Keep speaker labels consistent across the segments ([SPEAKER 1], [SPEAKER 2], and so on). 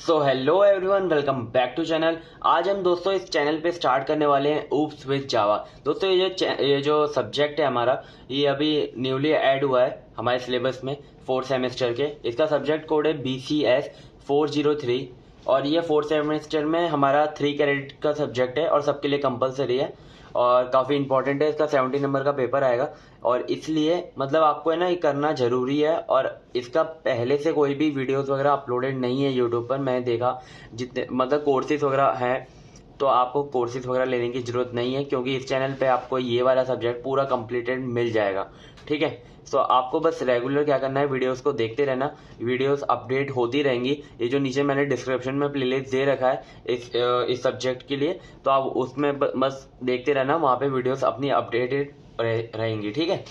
[SPEAKER 1] So hello everyone, welcome back to channel. आज हम दोस्तों इस चैनल पे स्टार्ट करने वाले हैं ऊप्स विद जावा। दोस्तों ये जो सब्जेक्ट है हमारा, ये अभी न्यूली ऐड हुआ है हमारे सिलेबस में 4th सेमेस्टर के। इसका सब्जेक्ट कोड है BCS 403 और ये 4th सेमेस्टर में हमारा 3 क्रेडिट का सब्जेक्ट है और सबके लिए कंपलसरी है और काफ़ी इंपॉर्टेंट है। इसका 70 नंबर का पेपर आएगा और इसलिए मतलब आपको है ना ये करना ज़रूरी है। और इसका पहले से कोई भी वीडियोस वगैरह अपलोडेड नहीं है यूट्यूब पर। मैंने देखा जितने मतलब कोर्सेज वगैरह हैं, तो आपको कोर्सेज वगैरह लेने की ज़रूरत नहीं है क्योंकि इस चैनल पे आपको ये वाला सब्जेक्ट पूरा कंप्लीटेड मिल जाएगा। ठीक है, तो आपको बस रेगुलर क्या करना है, वीडियोस को देखते रहना। वीडियोस अपडेट होती रहेंगी। ये जो नीचे मैंने डिस्क्रिप्शन में प्लेलिस्ट दे रखा है इस सब्जेक्ट के लिए, तो आप उसमें बस देखते रहना, वहाँ पे वीडियोस अपनी अपडेटेड रहेंगी। ठीक है,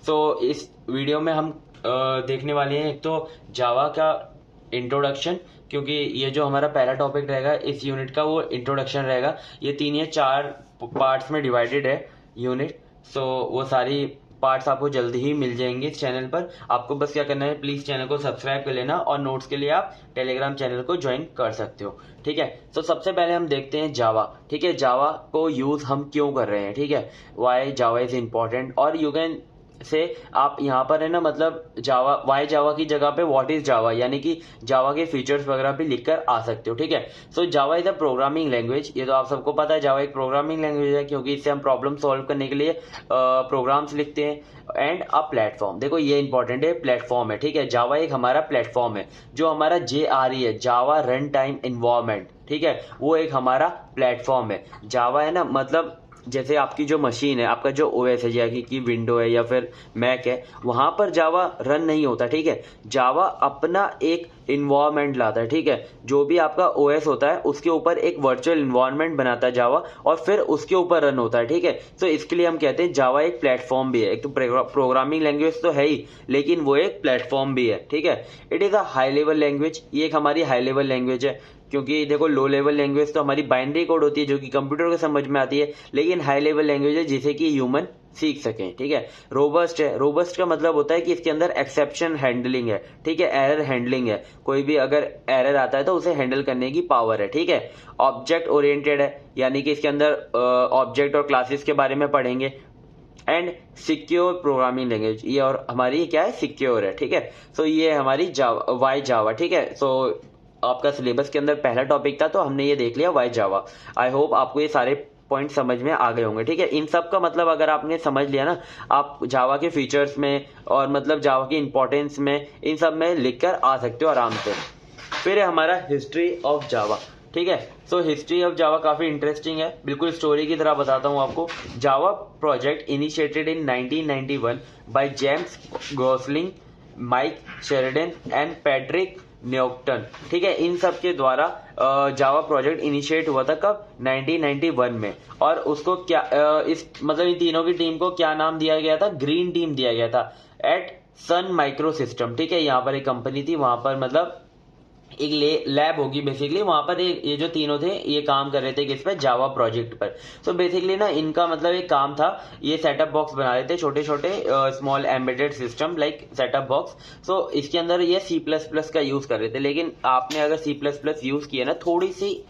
[SPEAKER 1] तो इस वीडियो में हम देखने वाले हैं एक तो जावा का इंट्रोडक्शन, क्योंकि ये जो हमारा पहला टॉपिक रहेगा इस यूनिट का वो इंट्रोडक्शन रहेगा। ये 3 या 4 पार्ट्स में डिवाइडेड है यूनिट, सो वो सारी पार्ट्स आपको जल्दी ही मिल जाएंगे इस चैनल पर। आपको बस क्या करना है, प्लीज चैनल को सब्सक्राइब कर लेना और नोट्स के लिए आप टेलीग्राम चैनल को ज्वाइन कर सकते हो। ठीक है, तो सबसे पहले हम देखते हैं जावा। ठीक है, जावा को यूज हम क्यों कर रहे हैं। ठीक है, वाई जावा इज इम्पोर्टेंट। और यू कैन से आप यहाँ पर है ना, मतलब जावा वाई जावा की जगह पे व्हाट इज जावा, यानी कि जावा के फीचर्स वगैरह भी लिखकर आ सकते हो। ठीक है, so Java is a programming language. ये तो आप सबको पता है, जावा एक प्रोग्रामिंग लैंग्वेज है क्योंकि इससे हम प्रॉब्लम सॉल्व करने के लिए प्रोग्राम्स लिखते हैं। एंड अ प्लेटफॉर्म, देखो ये इंपॉर्टेंट है, प्लेटफॉर्म है। ठीक है, जावा एक हमारा प्लेटफॉर्म है। जो हमारा JRE है, जावा रन टाइम इन्वायरमेंट, ठीक है, वो एक हमारा प्लेटफॉर्म है। जावा है ना, मतलब जैसे आपकी जो मशीन है, आपका जो OS है, जैसे कि विंडो है या फिर मैक है, वहां पर जावा रन नहीं होता। ठीक है, जावा अपना एक इन्वायरमेंट लाता है। ठीक है, जो भी आपका OS होता है उसके ऊपर एक वर्चुअल इन्वायरमेंट बनाता है जावा और फिर उसके ऊपर रन होता है। ठीक है, तो इसके लिए हम कहते हैं जावा एक प्लेटफॉर्म भी है। एक तो प्रोग्रामिंग लैंग्वेज तो है ही, लेकिन वो एक प्लेटफॉर्म भी है। ठीक है, it is a high level language. ये एक हमारी हाई लेवल लैंग्वेज है क्योंकि देखो लो लेवल लैंग्वेज तो हमारी बाइनरी कोड होती है जो कि कंप्यूटर को समझ में आती है, लेकिन हाई लेवल लैंग्वेज है जिसे कि ह्यूमन सीख सकें। ठीक है, रोबस्ट है। रोबस्ट का मतलब होता है कि इसके अंदर एक्सेप्शन हैंडलिंग है। ठीक है, एरर हैंडलिंग है। कोई भी अगर एरर आता है तो उसे हैंडल करने की पावर है। ठीक है, ऑब्जेक्ट ओरिएंटेड है, यानी कि इसके अंदर ऑब्जेक्ट और क्लासेस के बारे में पढ़ेंगे। एंड सिक्योर प्रोग्रामिंग लैंग्वेज, ये और हमारी क्या है, सिक्योर है। ठीक है, सो ये हमारी जावा, वाई जावा। ठीक है, सो आपका सिलेबस के अंदर पहला टॉपिक था तो हमने ये देख लिया वाई जावा। आई होप आपको ये सारे पॉइंट समझ में आ गए होंगे। ठीक है, इन सब का मतलब अगर आपने समझ लिया ना, आप जावा के फीचर्स में और मतलब जावा की इंपॉर्टेंस में, इन सब में लिखकर आ सकते हो आराम से। फिर है हमारा हिस्ट्री ऑफ जावा। ठीक है, सो हिस्ट्री ऑफ जावा काफी इंटरेस्टिंग है, बिल्कुल स्टोरी की तरह बताता हूँ आपको। Java project initiated in 1991 by James Gosling, Mike Sheridan and Patrick Naughton. ठीक है, इन सब के द्वारा जावा प्रोजेक्ट इनिशिएट हुआ था कब, 1991 में। और उसको क्या इस मतलब इन तीनों की टीम को क्या नाम दिया गया था, ग्रीन टीम दिया गया था एट सन माइक्रो सिस्टम। ठीक है, यहाँ पर एक कंपनी थी, वहां पर मतलब एक लैब होगी बेसिकली, वहां पर ये जो तीनों थे ये काम कर रहे थे किस पे, जावा प्रोजेक्ट पर। सो बेसिकली ना इनका मतलब एक काम था, ये सेटअप बॉक्स बना रहे थे, छोटे छोटे small embedded system like setup box. So इसके अंदर ये C++ का यूज कर रहे थे, लेकिन आपने अगर C++ यूज किया ना, थोड़ी सी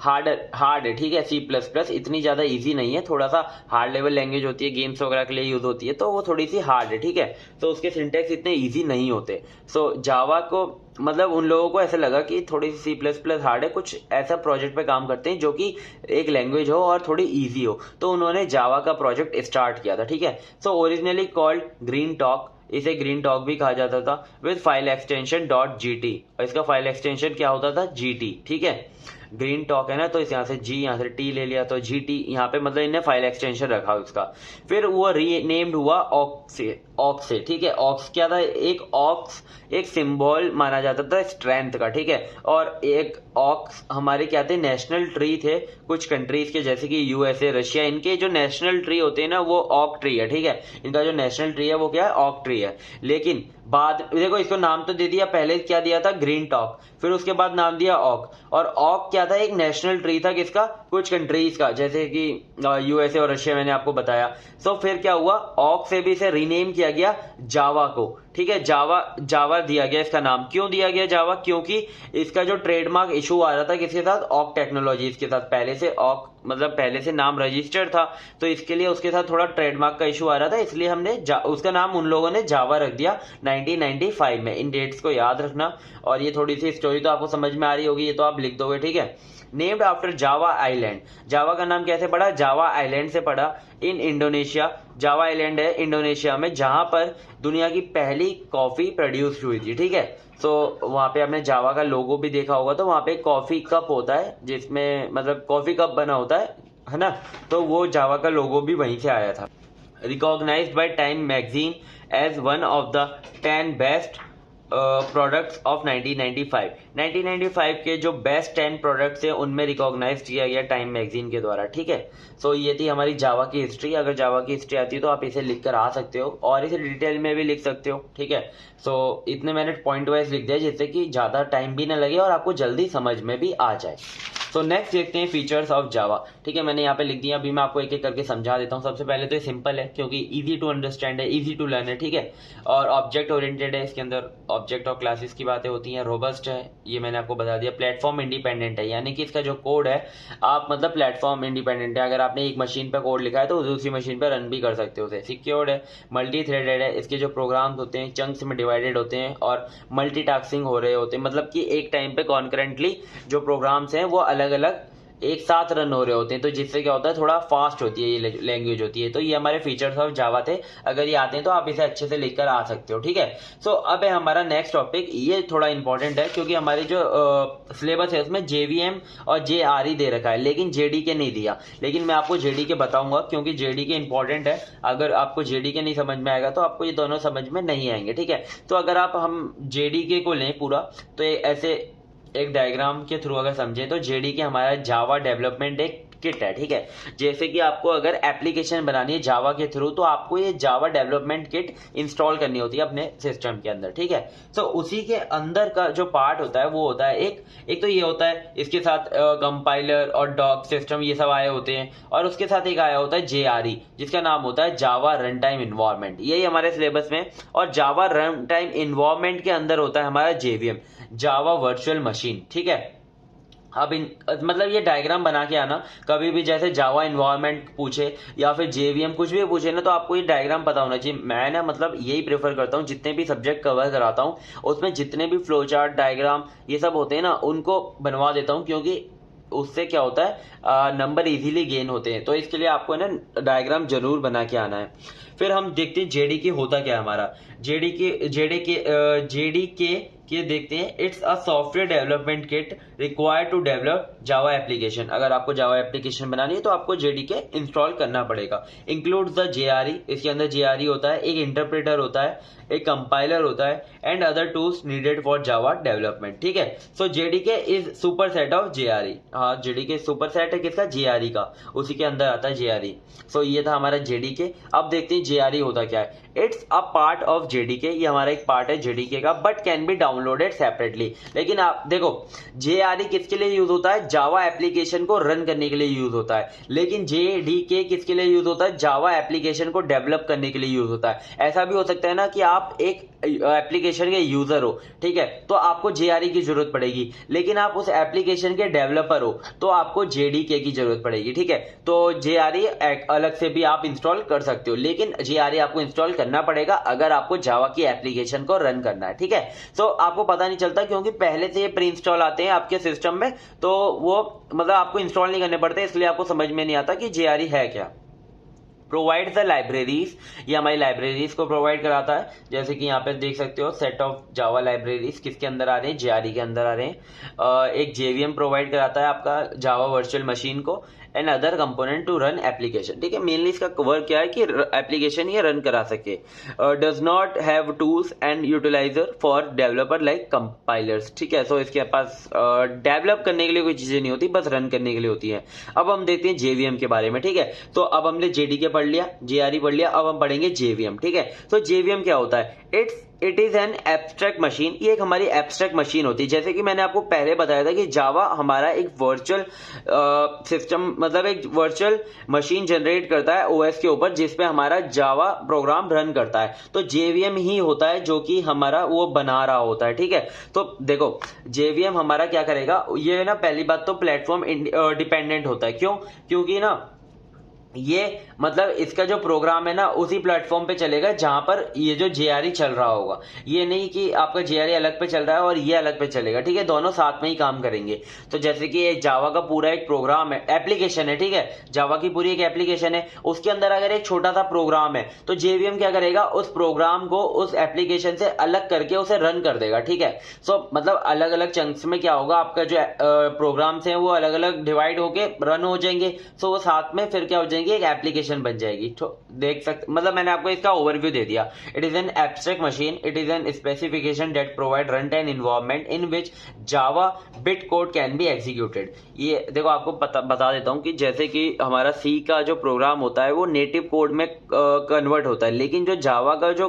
[SPEAKER 1] हार्ड है। ठीक है, C++ इतनी ज्यादा इजी नहीं है, थोड़ा सा हार्ड लेवल लैंग्वेज होती है, गेम्स वगैरह के लिए यूज होती है, तो वो थोड़ी सी हार्ड है। ठीक है, तो उसके सिंटेक्स इतने इजी नहीं होते। सो जावा को मतलब उन लोगों को ऐसा लगा कि थोड़ी सी C++ हार्ड है, कुछ ऐसा प्रोजेक्ट पे काम करते हैं जो कि एक लैंग्वेज हो और थोड़ी इजी हो, तो उन्होंने जावा का प्रोजेक्ट स्टार्ट किया था। ठीक है, so originally called green talk, इसे ग्रीन टॉक भी कहा जाता था, विद फाइल एक्सटेंशन .gt, और इसका फाइल एक्सटेंशन क्या होता था, GT। ठीक है, ग्रीन टॉक है ना, तो इस यहाँ से G, यहाँ से T ले लिया तो GT, यहाँ पे मतलब इन्हें फाइल एक्सटेंशन रखा उसका। फिर वो रीनेम्ड हुआ ऑक्स से। ठीक है, ऑक्स क्या था, ऑक्स एक सिंबल माना जाता था स्ट्रेंथ का। ठीक है, और एक ऑक्स हमारे क्या थे, नेशनल ट्री थे कुछ कंट्रीज के, जैसे कि USA, रशिया, इनके जो नेशनल ट्री होते हैं ना वो ऑक ट्री है। ठीक है, इनका जो नेशनल ट्री है वो क्या है, ऑक ट्री है। लेकिन बाद देखो इसको नाम तो दे दिया, पहले क्या दिया था, ग्रीन टॉक, फिर उसके बाद नाम दिया ऑक। और ऑक क्या था, एक नेशनल ट्री था किसका, कुछ कंट्रीज का, जैसे कि USA और रशिया, मैंने आपको बताया। सो फिर क्या हुआ, ऑक से भी इसे रीनेम किया गया जावा को। ठीक है। जावा जावा दिया गया इसका नाम। क्यों दिया गया जावा? क्योंकि इसका जो ट्रेडमार्क इशू आ रहा था किसके साथ? ऑक टेक्नोलॉजीज के साथ। पहले से ऑक मतलब पहले से नाम रजिस्टर्ड था, तो इसके लिए उसके साथ थोड़ा ट्रेडमार्क का इशू आ रहा था, इसलिए हमने उसका नाम उन लोगों ने जावा रख दिया 1995 में। इन डेट्स को याद रखना। और ये थोड़ी सी स्टोरी तो आपको समझ में आ रही होगी, ये तो आप लिख दोगे, ठीक है। Named after Java island. जावा का नाम कैसे पड़ा? जावा आइलैंड से पड़ा। इन इंडोनेशिया, जावा आइलैंड है इंडोनेशिया में, जहां पर दुनिया की पहली कॉफी प्रोड्यूस हुई थी, ठीक है। तो वहां पे आपने जावा का लोगो भी देखा होगा, तो वहां पे कॉफी कप होता है जिसमें मतलब कॉफी कप बना होता है ना, तो वो जावा का लोगो भी वहीं से आया था। Recognised by Time magazine as one of the 10 best products of 1995 के जो बेस्ट 10 प्रोडक्ट्स हैं उनमें रिकॉग्नाइज किया गया टाइम मैगजीन के द्वारा, ठीक है। सो ये थी हमारी जावा की हिस्ट्री। अगर जावा की हिस्ट्री आती है तो आप इसे लिख कर आ सकते हो और इसे डिटेल में भी लिख सकते हो, ठीक है। सो इतने मैंने पॉइंट वाइज लिख दिया जिससे कि ज़्यादा टाइम भी ना लगे और आपको जल्दी समझ में भी आ जाए। सो नेक्स्ट देखते हैं फीचर्स ऑफ जावा, ठीक है। मैंने यहाँ पे लिख दिया, अभी मैं आपको एक एक करके समझा देता हूँ। सबसे पहले तो ये सिंपल है क्योंकि इजी टू अंडरस्टैंड है, इजी टू लर्न है, ठीक है। और ऑब्जेक्ट ओरिएंटेड है, इसके अंदर ऑब्जेक्ट और क्लासेस की बातें होती हैं। रोबस्ट है, ये मैंने आपको बता दिया। प्लेटफॉर्म इंडिपेंडेंट है, यानी कि इसका जो कोड है आप मतलब प्लेटफॉर्म इंडिपेंडेंट है, अगर आपने एक मशीन पर कोड लिखा है तो दूसरी मशीन पर रन भी कर सकते हो उसे। सिक्योर्ड है, मल्टी थ्रेडेड है, इसके जो प्रोग्राम्स होते हैं चंक्स में डिवाइडेड होते हैं और मल्टीटास्किंग हो रहे होते हैं, मतलब कि एक टाइम पे कॉन्करेंटली जो प्रोग्राम्स हैं वो अलग अलग एक साथ रन हो रहे होते हैं, तो जिससे क्या होता है थोड़ा फास्ट होती है ये लैंग्वेज होती है। तो ये हमारे फीचर्स ऑफ जावा थे। अगर ये आते हैं तो आप इसे अच्छे से लिखकर आ सकते हो, ठीक है। सो अब है हमारा नेक्स्ट टॉपिक, ये थोड़ा इंपॉर्टेंट है क्योंकि हमारी जो सिलेबस है उसमें JVM और JRE दे रखा है लेकिन JDK नहीं दिया। लेकिन मैं आपको JDK बताऊंगा क्योंकि JDK इंपॉर्टेंट है। अगर आपको JDK नहीं समझ में आएगा तो आपको ये दोनों समझ में नहीं आएंगे, ठीक है। तो अगर आप हम JDK को लें पूरा, तो ऐसे एक डायग्राम के थ्रू अगर समझे तो JDK हमारा जावा डेवलपमेंट एक किट है, ठीक है। जैसे कि आपको अगर एप्लीकेशन बनानी है जावा के थ्रू तो आपको ये जावा डेवलपमेंट किट इंस्टॉल करनी होती है अपने सिस्टम के अंदर, ठीक है। तो उसी के अंदर का जो पार्ट होता है वो होता है एक तो ये होता है, इसके साथ कंपाइलर और डॉक सिस्टम ये सब आए होते हैं, और उसके साथ एक आया होता है JRE जिसका नाम होता है जावा रन टाइम इन्वायरमेंट, यही हमारे सिलेबस में। और जावा रन टाइम इन्वायरमेंट के अंदर होता है हमारा JVM, जावा वर्चुअल मशीन, ठीक है। अब मतलब ये डायग्राम बना के आना, कभी भी जैसे जावा इन्वायरमेंट पूछे या फिर JVM कुछ भी पूछे ना, तो आपको ये डायग्राम पता होना चाहिए। मैं ना मतलब यही प्रेफर करता हूँ, जितने भी सब्जेक्ट कवर कराता हूँ उसमें जितने भी फ्लो चार्ट डायग्राम ये सब होते हैं ना उनको बनवा देता हूँ, क्योंकि उससे क्या होता है नंबर इजीली गेन होते हैं। तो इसके लिए आपको ना डायग्राम जरूर बना के आना है। फिर हम देखते हैं JDK होता क्या है हमारा। JDK देखते हैं, it's a software development kit required to develop Java application. अगर आपको जावा एप्लीकेशन बनानी है तो आपको JDK इंस्टॉल करना पड़ेगा। इंक्लूड्स द JRE, इसके अंदर JRE होता है, एक इंटरप्रेटर होता है, एक कंपाइलर होता है and other tools needed for Java development, ठीक है। सो JDK is super set of JRE। हाँ, JDK सुपर सेट है किसका? JRE का, उसी के अंदर आता है JRE। सो ये था हमारा JDK। अब देखते हैं JRE होता क्या है। It's a part of JDK, ये हमारा एक पार्ट है JDK का, but can be downloaded separately. लेकिन आप देखो JRE किसके लिए यूज होता है? जावा एप्लीकेशन को रन करने के लिए यूज होता है। लेकिन JDK किसके लिए यूज होता है? जावा एप्लीकेशन को डेवलप करने के लिए यूज होता है। ऐसा भी हो सकता है ना कि आप एक एप्लीकेशन के यूजर हो, ठीक है, तो आपको JRE की जरूरत पड़ेगी, लेकिन आप उस एप्लीकेशन के डेवलपर हो तो आपको JDK की जरूरत पड़ेगी, ठीक है। तो JRE अलग से भी आप इंस्टॉल कर सकते हो, लेकिन JRE आपको इंस्टॉल करना पड़ेगा अगर आपको जावा की एप्लीकेशन को रन करना है, ठीक है। सो आपको पता नहीं चलता क्योंकि पहले से ये प्री इंस्टॉल आते हैं आपके सिस्टम में, तो वो मतलब आपको इंस्टॉल नहीं करने पड़ते, इसलिए आपको समझ में नहीं आता कि JRE है क्या। प्रोवाइड द लाइब्रेरीज, ये हमारी लाइब्रेरीज को प्रोवाइड कराता है। जैसे कि यहाँ पे देख सकते हो सेट ऑफ जावा लाइब्रेरीज किसके अंदर आ रहे हैं? JRE के अंदर आ रहे हैं। एक JVM प्रोवाइड कराता है आपका जावा वर्चुअल मशीन को and other component to run application, ठीक है। मेनली इसका वर्क क्या है कि एप्लीकेशन ये रन करा सके। Does not have tools and utilizer for developer like compilers, ठीक है। सो इसके पास डेवलप करने के लिए कोई चीजें नहीं होती, बस रन करने के लिए होती है। अब हम देखते हैं JVM के बारे में, ठीक है। तो अब हमने JDK पढ़ लिया, JRE पढ़ लिया, अब हम पढ़ेंगे JVM, ठीक है। तो JVM क्या होता है? It's it is an abstract machine, ये एक हमारी एब्स्ट्रैक्ट मशीन होती है। जैसे कि मैंने आपको पहले बताया था कि जावा हमारा एक वर्चुअल सिस्टम, मतलब एक वर्चुअल मशीन जनरेट करता है ओएस के ऊपर, जिसपे हमारा जावा प्रोग्राम रन करता है। तो जेवीएम ही होता है जो कि हमारा वो बना रहा होता है, ठीक है। तो देखो जेवीएम हमारा क्या करेगा, ये ना पहली बात तो प्लेटफॉर्म डिपेंडेंट होता है। क्यों? क्योंकि ना ये मतलब इसका जो प्रोग्राम है ना उसी प्लेटफॉर्म पे चलेगा जहां पर ये जो जेआरई चल रहा होगा। ये नहीं कि आपका जेआरई अलग पे चल रहा है और ये अलग पे चलेगा, ठीक है, दोनों साथ में ही काम करेंगे। तो जैसे कि ये जावा का पूरा एक प्रोग्राम है, एप्लीकेशन है, ठीक है, जावा की पूरी एक एप्लीकेशन है, उसके अंदर अगर एक छोटा सा प्रोग्राम है तो जेवीएम क्या करेगा, उस प्रोग्राम को उस एप्लीकेशन से अलग करके उसे रन कर देगा, ठीक है। सो मतलब अलग अलग चंक्स में क्या होगा, आपका जो प्रोग्राम्स हैं वो अलग अलग डिवाइड होके रन हो जाएंगे। सो वो साथ में फिर क्या हो जाएंगे, एक एप्लीकेशन बन जाएगी। तो देख सकते, मतलब मैंने आपको इसका ओवरव्यू दे दिया। It is an abstract machine, it is an specification that provide run time environment in which Java bit code can be executed. ये देखो आपको बता देता हूं कि जैसे कि हमारा सी का जो प्रोग्राम होता है वो नेटिव कोड में कन्वर्ट होता है, लेकिन जो जावा का जो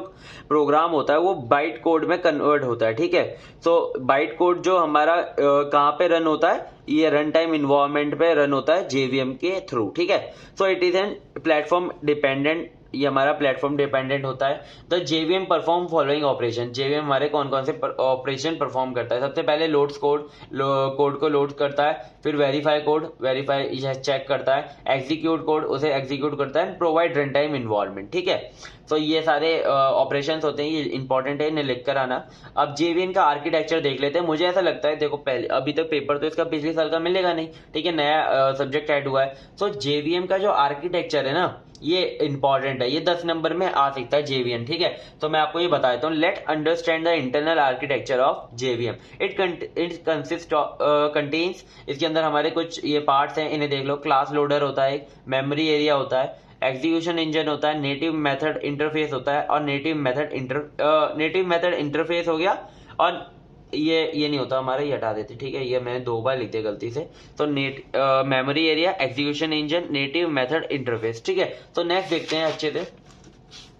[SPEAKER 1] प्रोग्राम होता है वो बाइट कोड में कन्वर्ट होता है, ठीक है। तो बाइट कोड जो हमारा कहाँ पे रन होता है, ये रन टाइम इन्वायरमेंट पे रन होता है जेवीएम के थ्रू, ठीक है। So it is an platform dependent, ये हमारा प्लेटफॉर्म डिपेंडेंट होता है। तो JVM perform following operation, JVM हमारे कौन कौन से ऑपरेशन परफॉर्म करता है। सबसे पहले लोड्स कोड, कोड को लोड करता है, फिर वेरीफाई कोड, वेरीफाई चेक करता है, एग्जीक्यूट कोड, उसे एग्जीक्यूट करता है, प्रोवाइड रन टाइम इन्वायरमेंट, ठीक है। तो ये सारे ऑपरेशंस होते हैं, ये इंपॉर्टेंट है, इन्हें लिख कर आना। अब जेवीएम का आर्किटेक्चर देख लेते हैं। मुझे ऐसा लगता है, देखो पहले अभी तक पेपर तो इसका पिछले साल का मिलेगा नहीं, ठीक है, नया सब्जेक्ट ऐड हुआ है। तो जेवीएम का जो आर्किटेक्चर है ना ये इंपॉर्टेंट है, ये 10 नंबर में आ सकता है जेवीएम, ठीक है। तो मैं आपको ये बता देता हूँ, let understand the internal architecture of JVM. It consist contains, इसके अंदर हमारे कुछ ये पार्ट्स हैं, इन्हें देख लो। क्लास लोडर होता है, मेमोरी एरिया होता है, एग्जीक्यूशन इंजन होता है, नेटिव मेथड इंटरफेस होता है, और नेटिव मेथड इंटरफेस हो गया। और ये नहीं होता हमारा, ये हटा देते, ठीक है, ये मैंने 2 बार लिख दिया गलती से। तो memory area, execution engine, native method interface, ठीक है। तो नेक्स्ट देखते हैं अच्छे से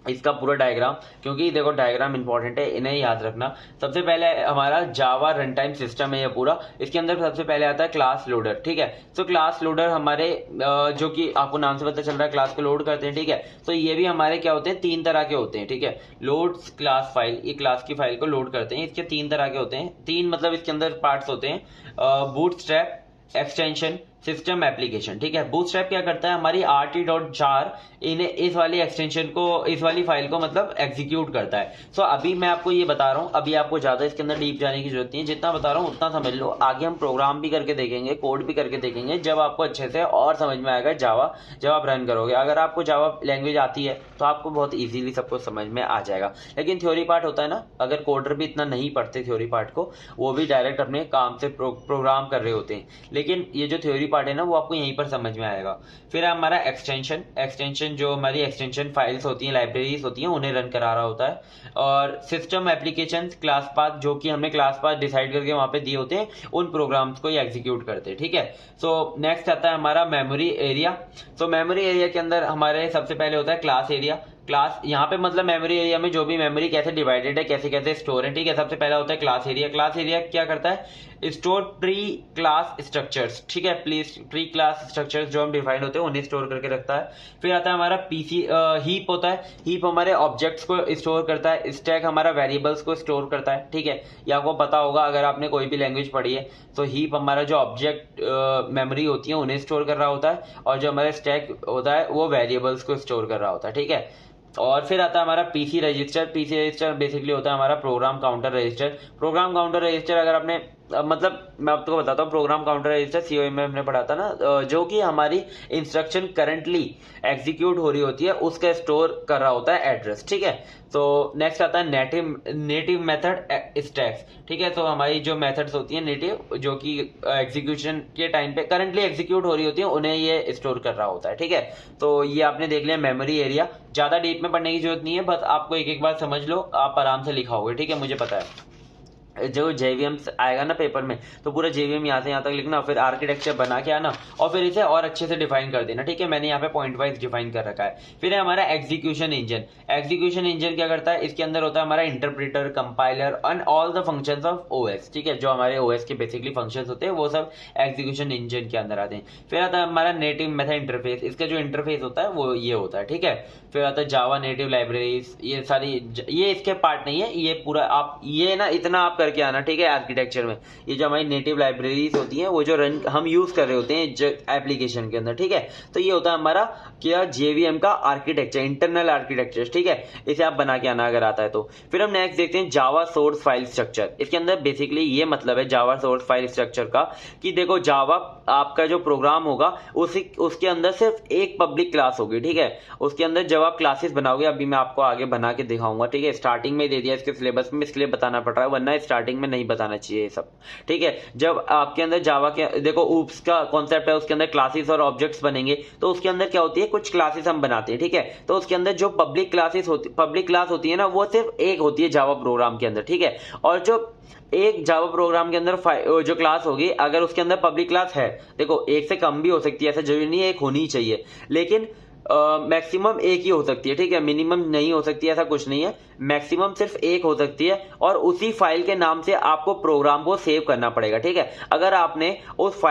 [SPEAKER 1] इसका पूरा डायग्राम, क्योंकि देखो डायग्राम इंपॉर्टेंट है, इन्हें याद रखना। सबसे पहले हमारा जावा रन टाइम सिस्टम है ये पूरा। इसके अंदर सबसे पहले आता है क्लास लोडर, ठीक है। तो क्लास लोडर हमारे जो कि आपको नाम से पता चल रहा है, क्लास को लोड करते हैं, ठीक है। तो ये भी हमारे क्या होते हैं, 3 तरह के होते हैं, ठीक है। लोड्स क्लास फाइल, ये क्लास की फाइल को लोड करते हैं। इसके 3 तरह के होते हैं, 3 मतलब इसके अंदर पार्ट्स होते हैं, बूटस्ट्रैप, एक्सटेंशन, सिस्टम एप्लीकेशन, ठीक है। बूटस्ट्रैप क्या करता है, हमारी rt.jar इन्हें इस वाली एक्सटेंशन को, इस वाली फाइल को मतलब एग्जीक्यूट करता है। सो अभी मैं आपको ये बता रहा हूँ, अभी आपको ज्यादा इसके अंदर डीप जाने की जरूरत नहीं है, जितना बता रहा हूँ उतना समझ लो। आगे हम प्रोग्राम भी करके देखेंगे, कोड भी करके देखेंगे, जब आपको अच्छे से और समझ में आएगा जावा, जब आप रन करोगे। अगर आपको जावा लैंग्वेज आती है तो आपको बहुत ईजिली सब कुछ समझ में आ जाएगा। लेकिन थ्योरी पार्ट होता है ना, अगर कोडर भी इतना नहीं पढ़ते थ्योरी पार्ट को, वो भी डायरेक्ट अपने काम से प्रोग्राम कर रहे होते हैं, लेकिन ये जो थ्योरी पार्ट है ना वो आपको यहीं पर समझ में आएगा। फिर हमारा एक्सटेंशन जो हमारी एक्सटेंशन फाइल्स होती हैं, लाइब्रेरीज होती हैं, उन्हें रन करा रहा होता है। और सिस्टम एप्लीकेशन, क्लास पाथ जो कि हमने क्लास पाथ डिसाइड करके वहां पे दिए होते हैं, उन प्रोग्राम्स को ये एग्जीक्यूट करते हैं, ठीक है। सो नेक्स्ट आता है हमारा मेमोरी एरिया। तो मेमोरी एरिया के अंदर हमारे सबसे पहले होता है क्लास एरिया। क्लास यहाँ पे मतलब मेमोरी एरिया में जो भी मेमोरी कैसे डिवाइडेड है, कैसे कैसे स्टोर है, ठीक है। सबसे पहला होता है क्लास एरिया। क्लास एरिया क्या करता है, स्टोर प्री क्लास स्ट्रक्चर्स, ठीक है, प्लीज प्री क्लास स्ट्रक्चर्स जो हम डिफाइंड होते हैं उन्हें स्टोर करके रखता है। फिर आता है हमारा पीसी हीप होता है। हीप हमारे ऑब्जेक्ट्स को स्टोर करता है। स्टैक हमारा वेरिएबल्स को स्टोर करता है, ठीक है। ये आपको पता होगा अगर आपने कोई भी लैंग्वेज पढ़ी है। तो हीप हमारा जो ऑब्जेक्ट मेमोरी होती है उन्हें स्टोर कर रहा होता है, और जो हमारा स्टैक होता है वो वेरिएबल्स को स्टोर कर रहा होता है, ठीक है। और फिर आता है हमारा PC register. PC register basically होता है हमारा program counter register. Program counter register अगर आपने मतलब मैं आपको बताता हूँ, प्रोग्राम काउंटर रजिस्टर सीओएम में हमने पढ़ा था ना, जो कि हमारी इंस्ट्रक्शन करंटली एग्जीक्यूट हो रही होती है उसका स्टोर कर रहा होता है एड्रेस, ठीक है। तो नेक्स्ट आता है नेटिव मेथड स्टैक्स, ठीक है। तो हमारी जो मेथड्स होती है नेटिव, जो कि एग्जीक्यूशन के टाइम पे करंटली एग्जीक्यूट हो रही होती है, उन्हें ये स्टोर कर रहा होता है, ठीक है। तो ये आपने देख लिया मेमोरी एरिया। ज्यादा डीप में पढ़ने की जरूरत नहीं है, बस आपको एक एक बार समझ लो, आप आराम से लिखाओगे, ठीक है, मुझे पता है। जो जेवीएम आएगा ना पेपर में, तो पूरा जेवीएम यहाँ से यहाँ तक लिखना, फिर आर्किटेक्चर बना के आना और फिर इसे और अच्छे से डिफाइन कर देना। ठीक है, मैंने यहाँ पे पॉइंट वाइज डिफाइन कर रखा है। फिर है हमारा एग्जीक्यूशन इंजन। एग्जीक्यूशन इंजन क्या करता है, इसके अंदर होता है हमारा interpreter, compiler and all the functions of OS. ठीक है, जो हमारे ओएस के बेसिकली फंक्शंस होते हैं वो सब एग्जीक्यूशन इंजन के अंदर आते हैं। फिर आता है हमारा नेटिव मेथड इंटरफेस। इसका जो इंटरफेस होता है वो ये होता है। ठीक है, फिर आता है जावा नेटिव लाइब्रेरीज। ये सारी, ये इसके पार्ट नहीं है, ये पूरा आप ये ना इतना आप करके आना। ठीक है, आर्किटेक्चर में ये जो हमारी नेटिव लाइब्रेरीज होती हैं वो जो रन हम यूज कर रहे होते हैं एप्लीकेशन के अंदर। ठीक है, तो ये होता है हमारा क्या जेवीएम का आर्किटेक्चर, इंटरनल आर्किटेक्चर। ठीक है, इसे आप बना के आना अगर आता है तो। फिर हम नेक्स्ट देखते हैं जावा सोर्स फाइल स्ट्रक्चर। इसके अंदर बेसिकली ये मतलब है जावा सोर्स फाइल स्ट्रक्चर का कि देखो जावा आपका जो प्रोग्राम होगा उसके अंदर सिर्फ एक पब्लिक क्लास होगी। ठीक है, उसके अंदर जब आप क्लासेस बनाओगे, अभी मैं आपको आगे बना के दिखाऊंगा। ठीक है, स्टार्टिंग में दे दिया इसके सिलेबस में, इसके लिए बताना पड़ रहा है, वरना स्टार्टिंग में नहीं बताना चाहिए ये सब। ठीक है, जब आपके अंदर जावा के देखो ऊप्स का कॉन्सेप्ट है, उसके अंदर क्लासेस और ऑब्जेक्ट्स बनेंगे, तो उसके अंदर क्या होती है, कुछ क्लासेस हम बनाते हैं। ठीक है, तो उसके अंदर जो पब्लिक क्लास होती है ना, वो सिर्फ एक होती है जावा प्रोग्राम के अंदर। ठीक है, और जो एक जावा प्रोग्राम के अंदर जो क्लास होगी, अगर उसके अंदर पब्लिक क्लास है, देखो एक से कम भी हो सकती है, ऐसा जरूरी नहीं है एक होनी ही चाहिए, लेकिन मैक्सिमम एक ही हो सकती है। ठीक है, मिनिमम नहीं हो सकती, ऐसा कुछ नहीं है, मैक्सिमम सिर्फ एक हो सकती है, और उसी फाइल के नाम से आपको प्रोग्राम को सेव करना पड़ेगा। ठीक है, अगर आपने उस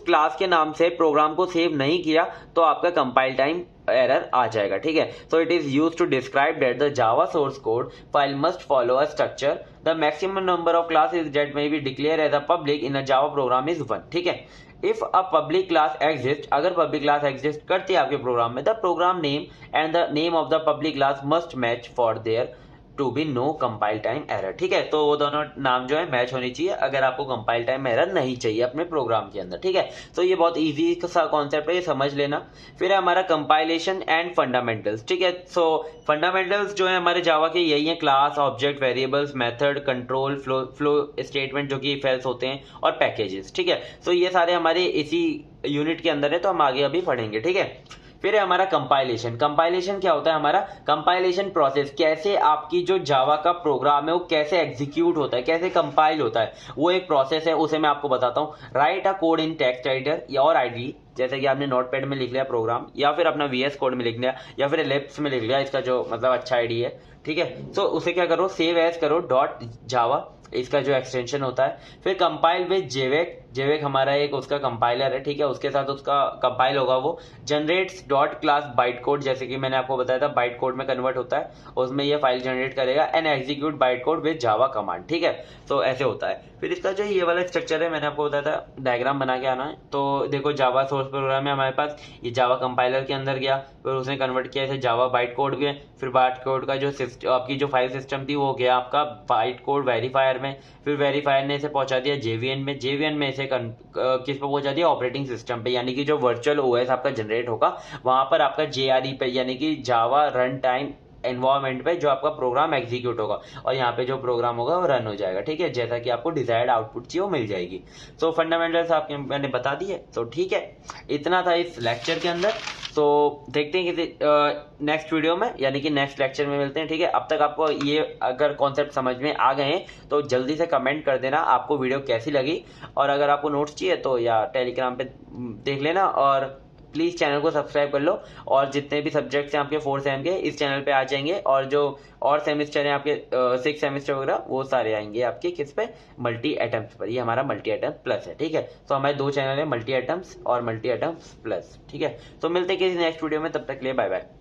[SPEAKER 1] क्लास के नाम से प्रोग्राम को सेव नहीं किया तो आपका कंपाइल टाइम एरर आ जाएगा। ठीक है, so it is used to describe that the Java source code file must follow a structure. The maximum number of classes that may be declare as a public in a Java program is 1। ठीक है, if a public class exist, अगर public class exist करती है आपके program में, the program name and the name of the public class must match for there to be no compile time error. ठीक है, तो वो दोनों नाम जो है मैच होनी चाहिए अगर आपको कंपाइल टाइम एरर नहीं चाहिए अपने प्रोग्राम के अंदर। ठीक है, तो ये बहुत इजी सा कॉन्सेप्ट है, ये समझ लेना। फिर है हमारा कंपाइलेशन एंड फंडामेंटल्स। ठीक है, सो फंडामेंटल्स जो है हमारे जावा के यही है, class, object, variables, method, control flow statement जो कि इफ एल्स होते हैं, और पैकेजेस। ठीक है, सो ये सारे हमारे इसी यूनिट के अंदर है, तो हम आगे अभी पढ़ेंगे। ठीक है, फिर है हमारा कंपाइलेशन। कंपाइलेशन क्या होता है, हमारा कंपाइलेशन प्रोसेस, कैसे आपकी जो जावा का प्रोग्राम है वो कैसे एग्जीक्यूट होता है, कैसे कंपाइल होता है, वो एक प्रोसेस है, उसे मैं आपको बताता हूँ। Right a code in text editor या और आईडी, जैसे कि आपने नोटपैड में लिख लिया प्रोग्राम, या फिर अपना वीएस कोड में लिख लिया, या फिर एलिप्स में लिख लिया, इसका जो मतलब अच्छा आईडी है। ठीक है, तो उसे क्या करो, सेव एज करो .java, इसका जो एक्सटेंशन होता है। फिर कंपाइल विद जेवेक, जेवेक हमारा एक उसका कंपाइलर है। ठीक है, उसके साथ उसका कंपाइल होगा वो। Generates dot class byte code, जैसे कि मैंने आपको बताया था बाइट कोड में कन्वर्ट होता है, उसमें ये फाइल जनरेट करेगा। And execute byte code with Java command. ठीक है, तो ऐसे होता है। फिर इसका जो ये वाला स्ट्रक्चर है, मैंने आपको बताया था डायग्राम बना के आना है। तो देखो जावा सोर्स प्रोग्राम है हमारे पास, ये जावा कंपाइलर के अंदर गया, फिर उसने कन्वर्ट किया इसे जावा बाइट कोड में, फिर बाइट कोड का जो आपकी जो फाइल सिस्टम थी वो गया आपका बाइट कोड वेरीफायर में, फिर वेरीफायर ने इसे पहुंचा दिया जेवीएन में, जेवीएन में इसे किस पे पहुंचा दिया, ऑपरेटिंग सिस्टम पे, यानी कि जो वर्चुअल ओएस आपका जनरेट होगा वहां पर आपका जेआरई पे, यानी कि जावा रन टाइम एनवायरमेंट पे जो आपका प्रोग्राम एग्जीक्यूट होगा, और यहाँ पे जो प्रोग्राम होगा वो रन हो जाएगा। ठीक है, जैसा कि आपको डिजायर्ड आउटपुट चाहिए वो मिल जाएगी। तो फंडामेंटल्स आपके मैंने बता दिए। तो ठीक है, इतना था इस लेक्चर के अंदर। तो देखते हैं किसी नेक्स्ट वीडियो में, यानी कि नेक्स्ट लेक्चर में मिलते हैं। ठीक है, अब तक आपको ये अगर कॉन्सेप्ट समझ में आ गए हैं तो जल्दी से कमेंट कर देना आपको वीडियो कैसी लगी, और अगर आपको नोट्स चाहिए तो या टेलीग्राम पे देख लेना, और प्लीज़ चैनल को सब्सक्राइब कर लो। और जितने भी सब्जेक्ट्स हैं आपके 4 सेम के इस चैनल पे आ जाएंगे, और जो और सेमेस्टर हैं आपके 6 सेमेस्टर वगैरह वो सारे आएंगे आपके किस पे, मल्टी एटम्स पर। ये हमारा मल्टी एटम्स प्लस है। ठीक है, तो हमारे 2 चैनल है, मल्टी एटम्स और मल्टी एटम्स प्लस। ठीक है, तो मिलते हैं किसी नेक्स्ट वीडियो में, तब तक के लिए बाय बाय।